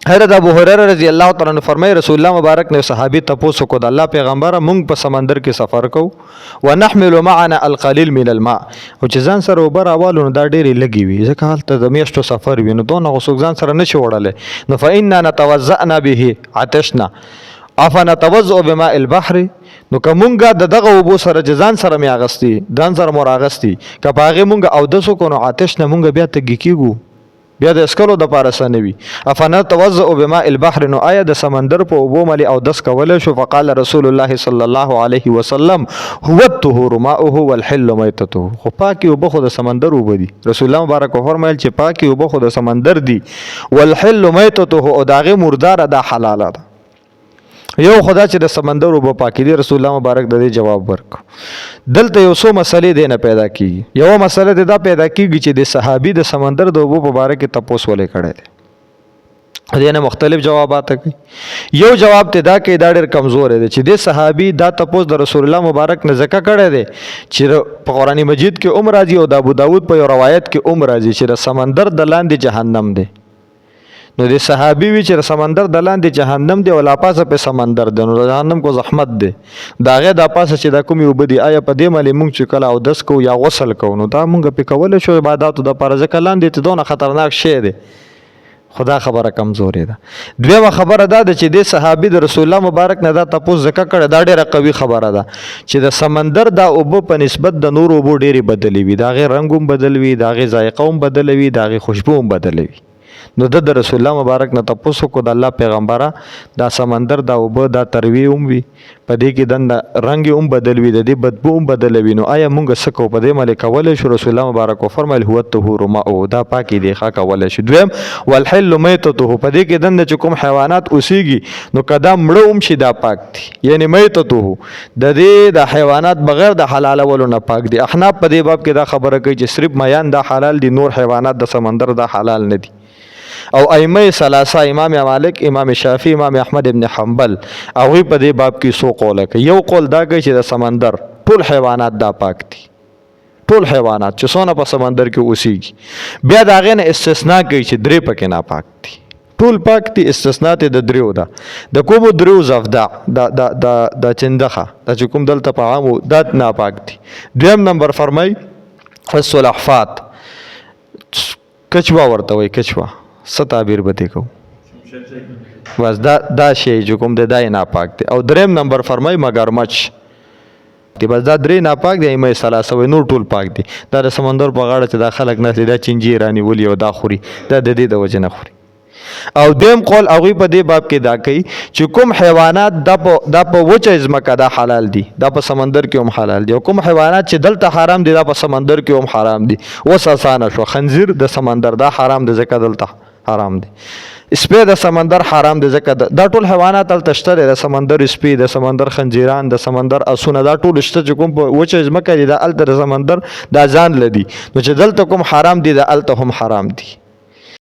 حضرت ابو هريره رضی الله تعالی عنہ فرمای رسول الله مبارک نے صحابي تپوسو کو د الله پیغمبر مونږ په سمندر کې سفر کو ونحمل معنا القليل من الماء او چې ځان سره وبر اوالو دا ډېری لګي وي ځکه حالت د میاشتو سفر وینو دونه غوسو ځان سره نشي وړل نو فإنا نتوزعنا به عطشنا افنتوزع بماء البحر نو کومګه دغه وبو سره ځان سره می اغستی ځان سره مور اغستی کپاغه مونږ او دسو کو نو عطشنا مونږ بیا ته کیګو بیا د اسکلو د پاره سنوي افنا توزع بماء البحر نو آیا د سمندر په اوبو ملي او دس کول شو فقال رسول الله صلی الله علیه وسلم هو الطهور ماؤه والحل میتته خو پاکي وبو خو د سمندر وبو دي رسول الله مبارک فرمایل چې پاکي وبو خو د سمندر دي والحل میتته او داغه مردار د حلاله ده یو خدا چې د سمندر وبو پاکي دي رسول الله مبارک د دې جواب ورک دلته یو څو مسلې دینه پیدا کیږي یو مسله دا پیدا کیږي چې د صحابي د سمندر د وبو په اړه کې تپوس ولې کړي دي دینه مختلف جوابات کوي یو جواب ته دا کې دا ډېر کمزور دی چې د صحابي دا تپوس د رسول الله مبارک نه ذکر کړي دي چې په قرآن مجید کې راځي او د ابو داود په یو روایت کې راځي چې د سمندر د لاندې جهنم دی نو د صحابي وی چې سمندر د لاندې جهنم دی او لا پاسه په سمندر دی نو جهنم کو زحمت دی داغه د پاسه چې دا کوم یو بدی آیا په دې ملي مونږ چې کله او دس کو یا غسل کو نو دا مونږ په کول شو عبادتو د پاره ځکه لاندې ته دونه خطرناک شی دی خدا خبره کمزورې ده دویمه خبره ده چې د صحابي د رسول الله مبارک نه دا تاسو ذکر کړه دا ډیره قوي خبره ده چې د سمندر دا اوبو په نسبت د نور اوبو ډیره بدلی وي دا غیر رنگوم بدلوي دا غیر ذائقه هم بدلوي دا غیر خوشبو هم بدلوي نو د رسول الله مبارک نه تاسو کو د الله پیغمبره دا سمندر دا اوبو دا تروي هم وي په دې کې د رنگ هم بدلوي د دې بدبو هم بدلوي نو آیا مونږ سکو په دې ملک کول شو رسول الله مبارک فرمایل هو الطهور ماء دا پاکي دی ښه کول شي دویم والحل میتته په دې کې د کوم حیوانات اوسيږي نو کدا مړو هم شي دا پاک دي یعنی میتته د دې د حیوانات بغیر د حلال ولو نه پاک دي احناف په دې باب کې دا خبره کوي چې صرف میان دا حلال دي نور حیوانات د سمندر دا حلال نه دي او ائمه ثلاثه امام مالک امام شافعی امام احمد ابن حنبل او په دې باب کې سو قول کوي یو قول دا کوي چې د سمندر ټول حیوانات دا پاک دي ټول حیوانات چې څونه په سمندر کې اوسېږي بیا دا غنه استثناء کوي چې درې پکې نه پاک دي ټول پاک دي استثناء ته د دریو ده د کوم دریو زفدا د چندخه د کوم دلته په عامو د نه پاک دي دویم نمبر فرمای الصلحفات کچوا ورته وای کچوا ستابیر بته کو بس دا شی جو کوم د دای ناپاک دی او دریم نمبر فرمای مگرمچ دی بس دا درې ناپاک دی مې سلاسه نور ټول پاک دی دا د سمندر په غاړه چې دا خلک نه دا چنجي رانی ولي او دا خوري دا د دې د وجه نه خوري او دیم قول او په دې باب کې دا کوي چې کوم حیوانات دا په وچه ځمکه دا حلال دي دا په سمندر کې هم حلال دي او کوم حیوانات چې دلته حرام دي دا په سمندر کې هم حرام دي وس اسانه شو خنزیر د سمندر دا حرام دي ځکه دلته حرام دي سپی د سمندر حرام دي ځکه دا ټول حیوانات تل تشته د سمندر سپی د سمندر خنزیران د سمندر اسونه دا ټول شته چې کوم په وچه ځمکه دي دا الته د سمندر دا ځان لدی نو چې دلته کوم حرام دي دا الته هم حرام دي